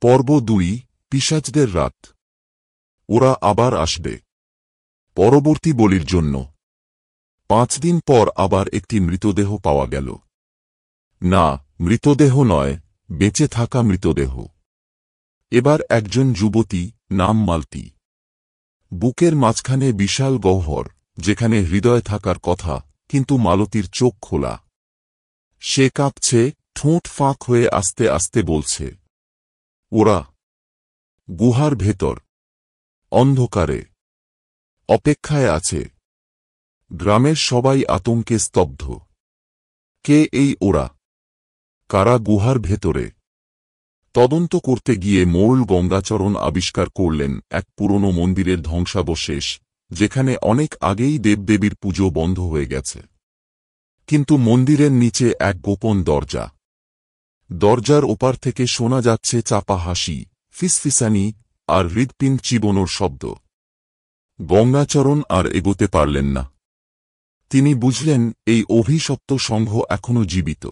পর্ব ২ পিশাচদের রাত। ওরা আবার আসবে পরবর্তী বলির জন্য। ৫ দিন পর আবার একটি মৃতদেহ পাওয়া গেল। না, মৃতদেহ নয়, বেঁচে থাকা মৃতদেহ। এবার একজন যুবতী, নাম মালতী। বুকের মাঝখানে বিশাল গহ্বর, যেখানে হৃদয় থাকার কথা, কিন্তু মালতীর চোখ খোলা। সে কাঁপছে, ঠোঁট ফাঁক হয়ে আস্তে আস্তে বলছে, ওরা গুহার ভেতর, অন্ধকারে, অপেক্ষায় আছে। গ্রামের সবাই আতঙ্কে স্তব্ধ। কে এই ওরা? কারা গুহার ভেতরে? তদন্ত করতে গিয়ে মোড়ল গঙ্গাচরণ আবিষ্কার করলেন এক পুরনো মন্দিরের ধ্বংসাবশেষ, যেখানে অনেক আগেই দেবদেবীর পুজো বন্ধ হয়ে গেছে। কিন্তু মন্দিরের নিচে এক গোপন দরজা। দরজার ওপার থেকে শোনা যাচ্ছে চাপা হাসি, ফিসফিসানি আর হৃৎপিণ্ড চিবোনোর শব্দ। গঙ্গাচরণ আর এগোতে পারলেন না। তিনি বুঝলেন এই অভিশপ্ত সংঘ এখনও জীবিত।